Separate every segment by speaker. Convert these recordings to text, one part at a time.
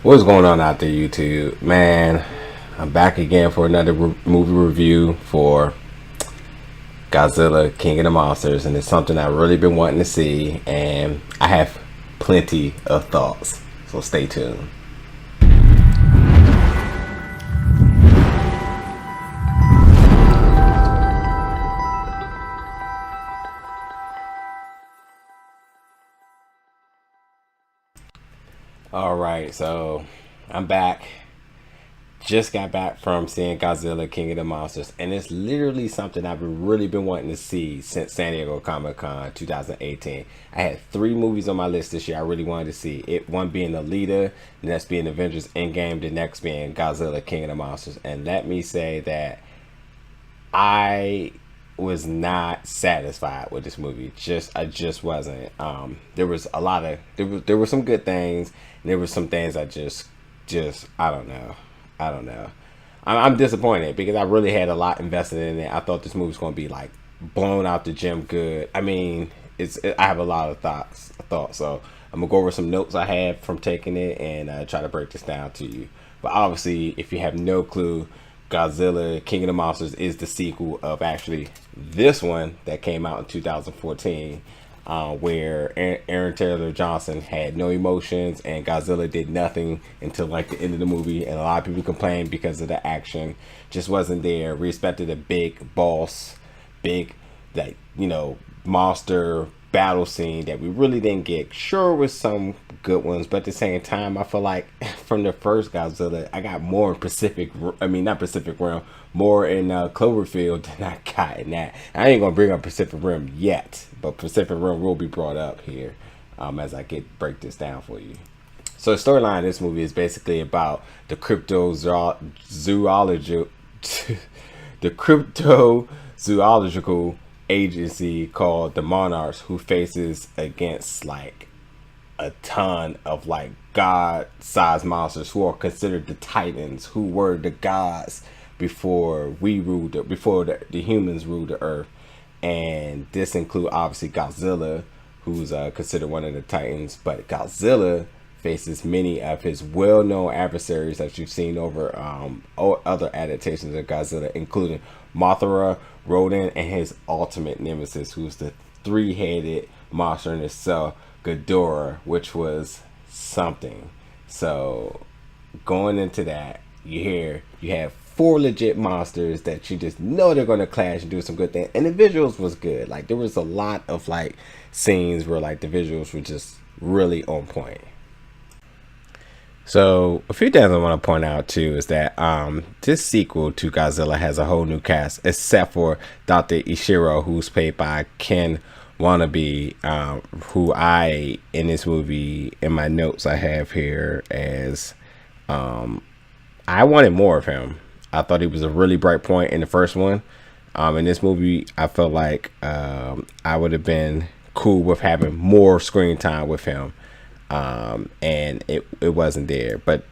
Speaker 1: What's going on out there, YouTube? Man, I'm back again for another movie review for Godzilla, King of the Monsters, and it's something I've really been wanting to see, and I have plenty of thoughts, so stay tuned. Alright, so I'm back. Just got back from seeing Godzilla, King of the Monsters, and it's literally something I've really been wanting to see since San Diego Comic-Con 2018. I had 3 movies on my list this year I really wanted to see. One being Alita, the next being Avengers Endgame, the next being Godzilla, King of the Monsters. And let me say that I was not satisfied with this movie. I just wasn't. There was a lot of there were some good things, and there were some things I just I don't know. I'm disappointed because I really had a lot invested in it. I thought this movie was going to be like blown out the gym good. I mean, I have a lot of thoughts. So I'm gonna go over some notes I had from taking it and try to break this down to you. But obviously, if you have no clue, Godzilla, King of the Monsters is the sequel of actually this one that came out in 2014. Where Aaron Taylor Johnson had no emotions and Godzilla did nothing until like the end of the movie, and a lot of people complained because of the action just wasn't there. We expected a big boss, big monster battle scene that we really didn't get. Sure, with some good ones, but at the same time, I feel like from the first Godzilla, I got more in not Pacific Rim, more in Cloverfield than I got in that. I ain't gonna bring up Pacific Rim yet, but Pacific Rim will be brought up here as I break this down for you. So the storyline of this movie is basically about the the cryptozoological agency called the Monarchs, who faces against like a ton of like god-sized monsters who are considered the Titans, who were the gods before the humans ruled the earth. And this include obviously Godzilla, who's considered one of the Titans, but Godzilla faces many of his well-known adversaries that you've seen over other adaptations of Godzilla, including Mothra, Rodan, and his ultimate nemesis, who's the 3-headed monster in itself, Ghidorah, which was something. So going into that, you have 4 legit monsters that you just know they're going to clash and do some good things, and the visuals was good. Like there was a lot of like scenes where like the visuals were just really on point. So a few things I want to point out too is that this sequel to Godzilla has a whole new cast, except for Dr. Ishiro, who's played by Ken Watanabe, who in this movie, in my notes I have here as I wanted more of him. I thought he was a really bright point in the first one. In this movie, I felt like I would have been cool with having more screen time with him. And it wasn't there. But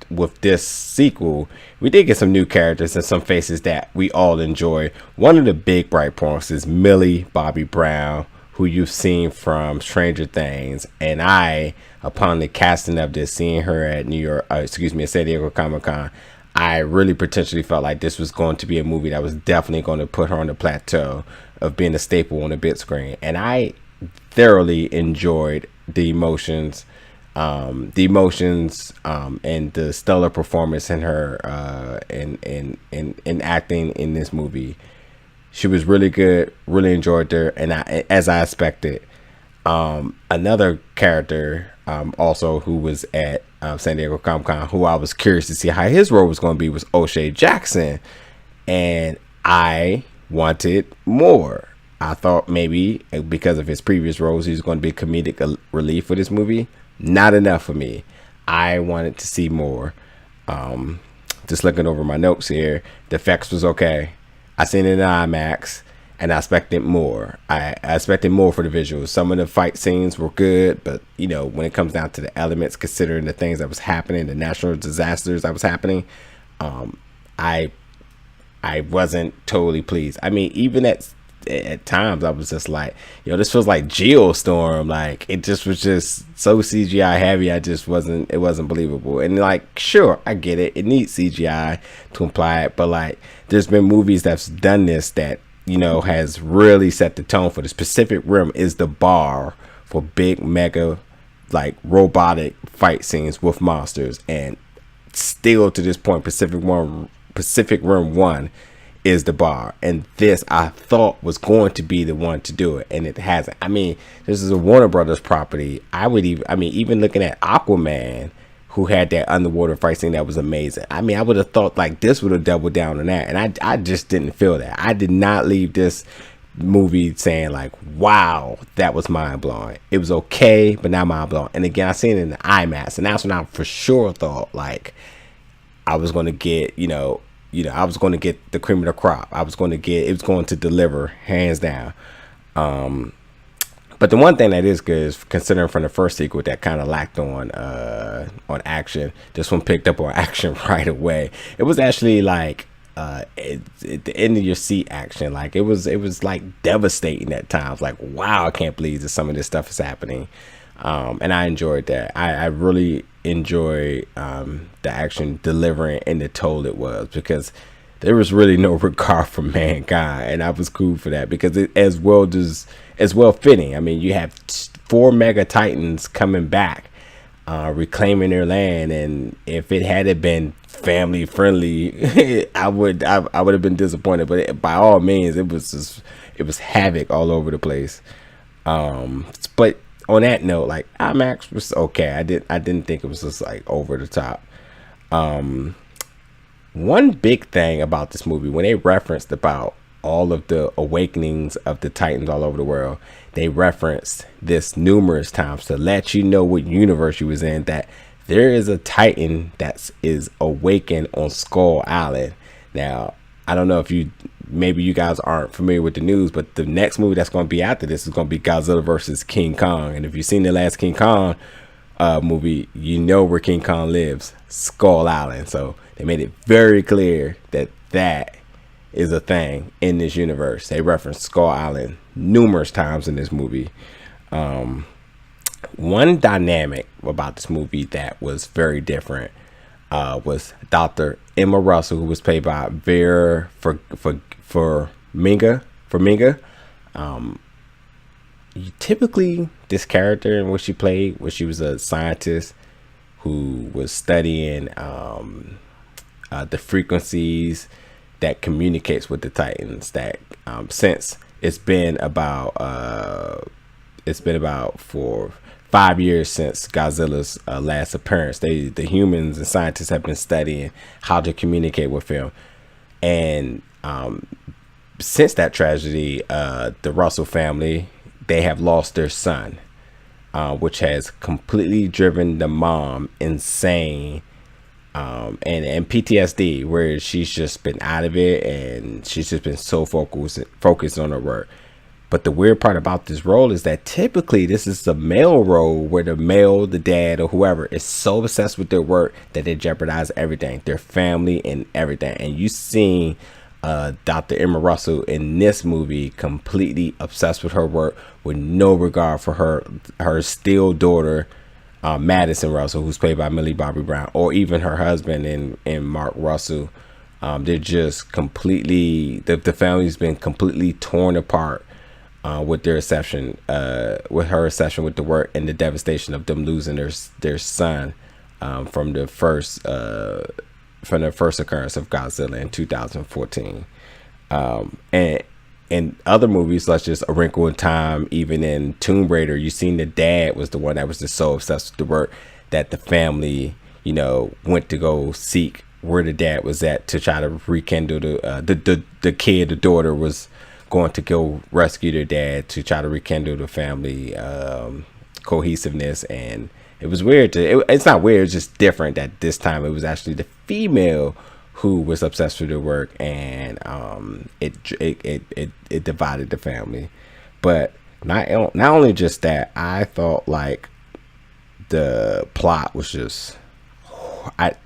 Speaker 1: with this sequel, we did get some new characters and some faces that we all enjoy. One of the big bright points is Millie Bobby Brown, who you've seen from Stranger Things. And upon the casting of this, seeing her at San Diego Comic-Con, I really potentially felt like this was going to be a movie that was definitely going to put her on the plateau of being a staple on the big screen. And I thoroughly enjoyed the emotions and the stellar performance in her in acting in this movie. She was really good, really enjoyed her, and as I expected. Another character also who was at San Diego Comic-Con, who I was curious to see how his role was going to be, was O'Shea Jackson, and I wanted more. I thought maybe because of his previous roles, he was going to be comedic relief for this movie. Not enough for me. I wanted to see more. Just looking over my notes here, the effects was okay. I seen it in IMAX, and I expected more. I expected more for the visuals. Some of the fight scenes were good, but when it comes down to the elements, considering the things that was happening, the natural disasters that was happening, I wasn't totally pleased. I mean, even at at times I was just like, yo, this feels like Geostorm. Like it just was just so CGI heavy. It wasn't believable. And like, sure, I get it. It needs CGI to imply it, but like, there's been movies that's done this that, you know, has really set the tone for the Pacific Rim is the bar for big mega like robotic fight scenes with monsters, and still to this point Pacific Rim 1 is the bar, and this I thought was going to be the one to do it, and it hasn't. I mean, this is a Warner Brothers property. Even looking at Aquaman, who had that underwater fight scene that was amazing. I mean, I would have thought like this would have doubled down on that, and I just didn't feel that. I did not leave this movie saying like, wow, that was mind-blowing. It was okay, but not mind-blowing. And again, I seen it in the IMAX, and that's when I for sure thought like I was going to get, I was going to get the cream of the crop. It was going to deliver hands down. But the one thing that is good is, considering from the first sequel that kind of lacked on action, this one picked up on action right away. It was actually like at the end of your seat action. Like it was like devastating at times. Like, wow, I can't believe that some of this stuff is happening. And I enjoyed that. I really enjoy the action delivering and the toll it was, because there was really no regard for mankind, and I was cool for that, because it as well fitting. I mean, you have 4 mega titans coming back, reclaiming their land, and if it had been family friendly, I would have been disappointed. But by all means, it was havoc all over the place. But on that note, like IMAX was okay. I didn't think it was just like over the top. One big thing about this movie, when they referenced about all of the awakenings of the Titans all over the world, they referenced this numerous times to let you know what universe you was in, that there is a Titan that is awakened on Skull Island. Now, I don't know if maybe you guys aren't familiar with the news, but the next movie that's going to be after this is going to be Godzilla versus King Kong. And if you've seen the last King Kong movie, you know where King Kong lives, Skull Island. So they made it very clear that that is a thing in this universe. They reference Skull Island numerous times in this movie. One dynamic about this movie that was very different was Dr. Emma Russell, who was played by Vera Farmiga. Typically, this character in which she played, where she was a scientist who was studying the frequencies that communicates with the Titans. That since it's been about for 5 years since Godzilla's last appearance, the humans and scientists have been studying how to communicate with him. And since that tragedy, the Russell family, they have lost their son, which has completely driven the mom insane, and PTSD, where she's just been out of it, and she's just been so focused on her work. But the weird part about this role is that typically this is a male role, where the dad or whoever is so obsessed with their work that they jeopardize everything, their family and everything. And you seen Dr. Emma Russell in this movie completely obsessed with her work, with no regard for her still daughter, Madison Russell, who's played by Millie Bobby Brown, or even her husband in Mark Russell. They're just completely, the family's been completely torn apart with their reception, with her reception with the work, and the devastation of them losing their son from the first occurrence of Godzilla in 2014. And other movies such as A Wrinkle in Time, even in Tomb Raider, you seen the dad was the one that was just so obsessed with the work that the family, went to go seek where the dad was at to try to rekindle the daughter was going to go rescue their dad to try to rekindle the family cohesiveness. And it was weird it's not weird, it's just different that this time it was actually the female who was obsessed with her work, and it divided the family. But not only just that, I thought like the plot was just it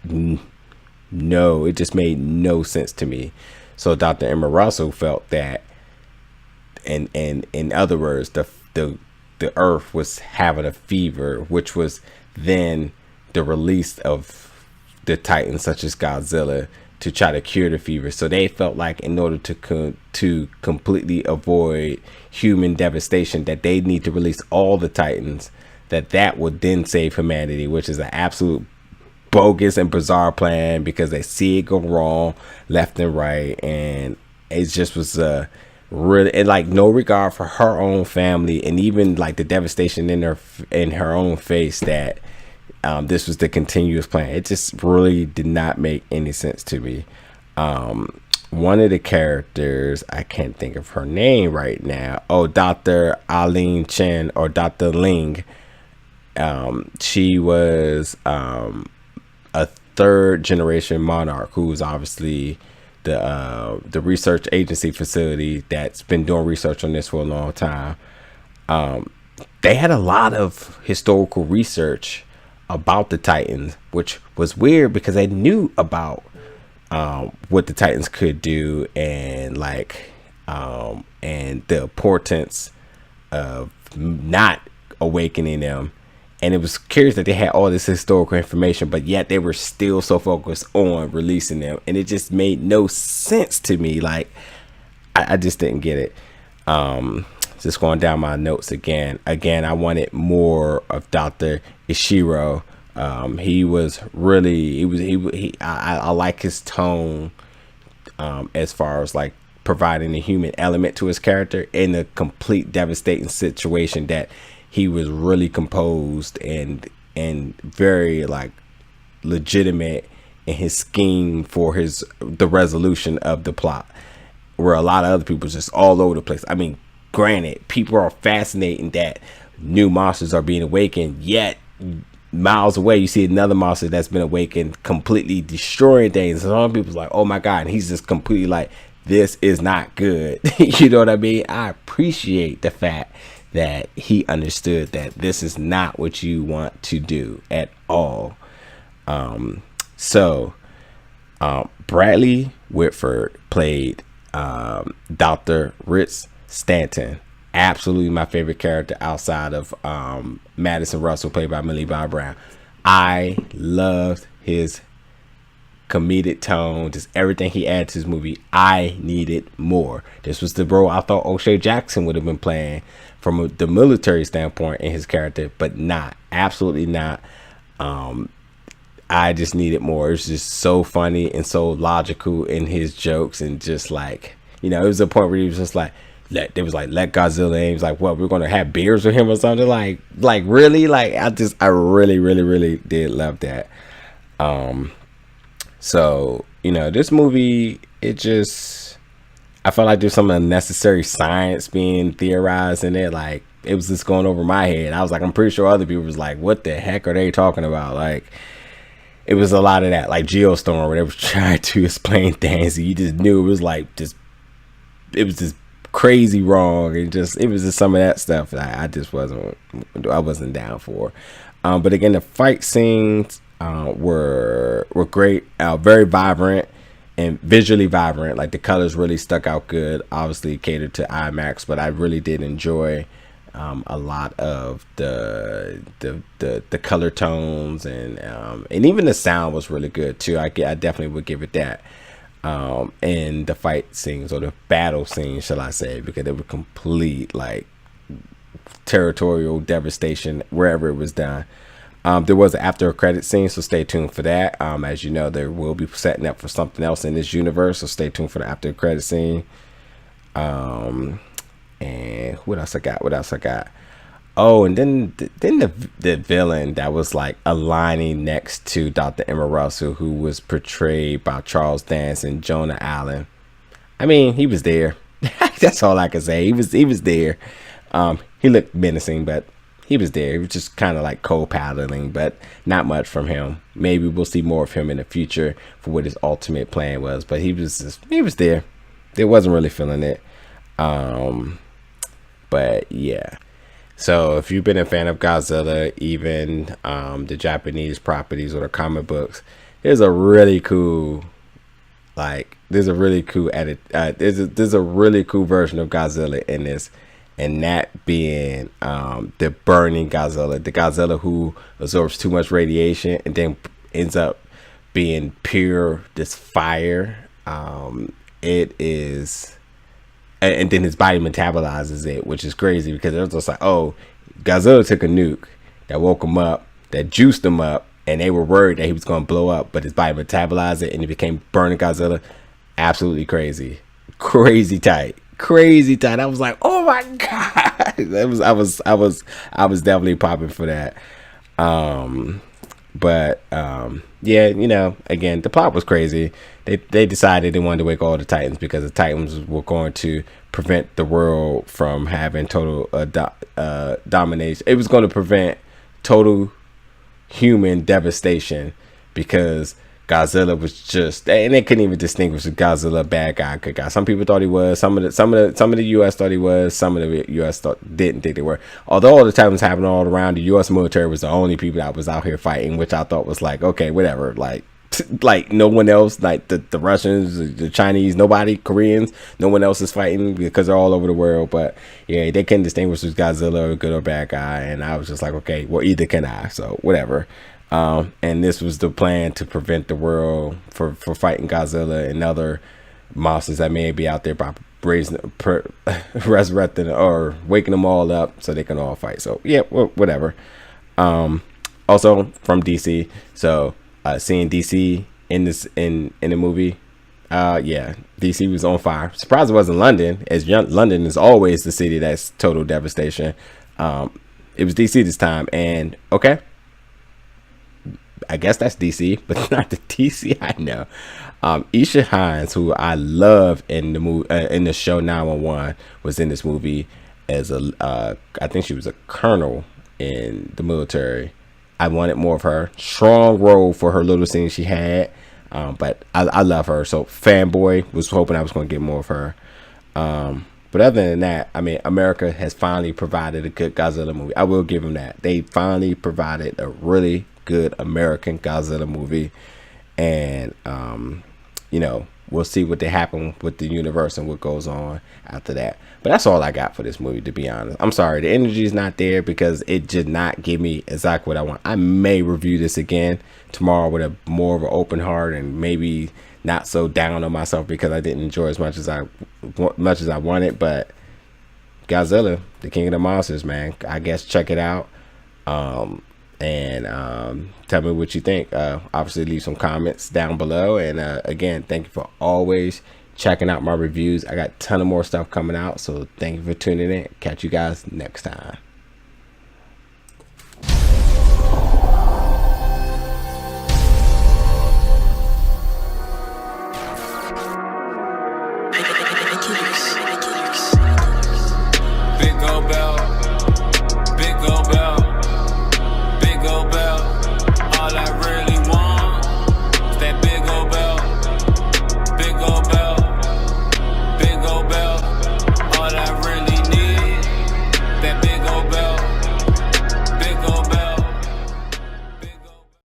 Speaker 1: just made no sense to me. So Dr. Emma Russell felt that and in other words, the earth was having a fever, which was then the release of the titans such as Godzilla to try to cure the fever. So they felt like in order to completely avoid human devastation, that they need to release all the titans, that would then save humanity, which is an absolute bogus and bizarre plan, because they see it go wrong left and right, and it just was really, and like no regard for her own family, and even like the devastation in her own face, that this was the continuous plan. It just really did not make any sense to me. One of the characters, I can't think of her name right now. Oh, Dr. Aline Chen, or Dr. Ling. She was a third generation monarch who was obviously the research agency facility that's been doing research on this for a long time. They had a lot of historical research about the Titans, which was weird because they knew about what the Titans could do, and and the importance of not awakening them. And it was curious that they had all this historical information, but yet they were still so focused on releasing them, and it just made no sense to me. Like, I just didn't get it. Just going down my notes again, I wanted more of Dr. Ishiro. He was really, I like his tone, as far as like providing a human element to his character in a complete devastating situation, that he was really composed and very like legitimate in his scheme for the resolution of the plot, where a lot of other people just all over the place. I mean, granted, people are fascinating that new monsters are being awakened, yet miles away you see another monster that's been awakened completely destroying things, and some people's like, oh my god, and he's just completely like, this is not good. You know what I mean? I appreciate the fact that he understood that this is not what you want to do at all. Bradley Whitford played Dr. Ritz Stanton. Absolutely my favorite character outside of Madison Russell, played by Millie Bobby Brown. I loved his comedic tone, just everything he added to his movie. I needed more. This was the role I thought O'Shea Jackson would have been playing from the military standpoint in his character, but not, absolutely not. I just needed more. It was just so funny and so logical in his jokes, and just like, you know, it was a point where he was just like, let Godzilla in. He was like, what, we're gonna have beers with him or something? Like really? Like, I really did love that. So, you know, this movie, I felt like there's some unnecessary science being theorized in it. Like, it was just going over my head. I was like, I'm pretty sure other people was like, what the heck are they talking about? Like, it was a lot of that, like Geostorm, where they was trying to explain things, and you just knew it was like it was just crazy wrong, and it was just some of that stuff that I wasn't down for. But again, the fight scenes were great, very vibrant and visually vibrant. Like, the colors really stuck out good. Obviously catered to IMAX, but I really did enjoy a lot of the color tones, and even the sound was really good too. I definitely would give it that. And the fight scenes, or the battle scenes, shall I say, because they were complete like territorial devastation wherever it was done. There was an after credit scene, so stay tuned for that. As you know, there will be setting up for something else in this universe, so stay tuned for the after credit scene. And what else I got? Oh, and then the villain that was like aligning next to Dr. Emma Russell, who was portrayed by Charles Dance and Jonah Allen. I mean, he was there. That's all I can say. He was there. He looked menacing, but he was there. He was just kind of like co-paddling, but not much from him. Maybe we'll see more of him in the future for what his ultimate plan was, but he was there. They wasn't really feeling it. But yeah. So if you've been a fan of Godzilla, even the Japanese properties or the comic books, there's a really cool like there's a really cool edit. There's a really cool version of Godzilla in this, and that being the burning Godzilla, the Godzilla who absorbs too much radiation and then ends up being pure this fire. It is, and then his body metabolizes it, which is crazy because it was just like, oh, Godzilla took a nuke that woke him up, that juiced him up, and they were worried that he was going to blow up, but his body metabolized it and he became burning Godzilla. Absolutely crazy, crazy tight. I was like, oh my god, I was definitely popping for that. But yeah, you know, again, the plot was crazy. They decided they wanted to wake all the Titans because the Titans were going to prevent the world from having total domination. It was going to prevent total human devastation because Godzilla was just, and they couldn't even distinguish the Godzilla bad guy, good guy. Some people thought he was. Some of the U.S. thought he was. Some of the U.S. didn't think they were. Although all the time was happening all around, the U.S. military was the only people that was out here fighting, which I thought was like, okay, whatever. Like no one else, like the Russians, the Chinese, nobody, Koreans, no one else is fighting because they're all over the world. But yeah, they couldn't distinguish who's Godzilla, good or bad guy, and I was just like, okay, well, either can I. So whatever. And this was the plan to prevent the world for fighting Godzilla and other monsters that may be out there by resurrecting or waking them all up so they can all fight. So yeah, whatever. Also from DC, so seeing DC in the movie, yeah, DC was on fire. Surprised it wasn't London, as London is always the city that's total devastation. It was DC this time, and okay, I guess that's DC, but not the DC I know. Aisha Hinds, who I love in the movie, in the show 911, was in this movie as I think she was a colonel in the military. I wanted more of her. Strong role for her little scene she had, but I love her. So fanboy, was hoping I was going to get more of her. But other than that, I mean, America has finally provided a good Godzilla movie. I will give them that. They finally provided a really good American Godzilla movie, and you know, we'll see what they happen with the universe and what goes on after that. But that's all I got for this movie, to be honest. I'm sorry, the energy is not there because it did not give me exactly what I want. I may review this again tomorrow with a more of an open heart and maybe not so down on myself because I didn't enjoy as much as I wanted. But Godzilla, the King of the Monsters, man, I guess check it out. And tell me what you think. Obviously leave some comments down below, and again, thank you for always checking out my reviews. I got a ton of more stuff coming out, so thank you for tuning in. Catch you guys next time.
Speaker 2: I keep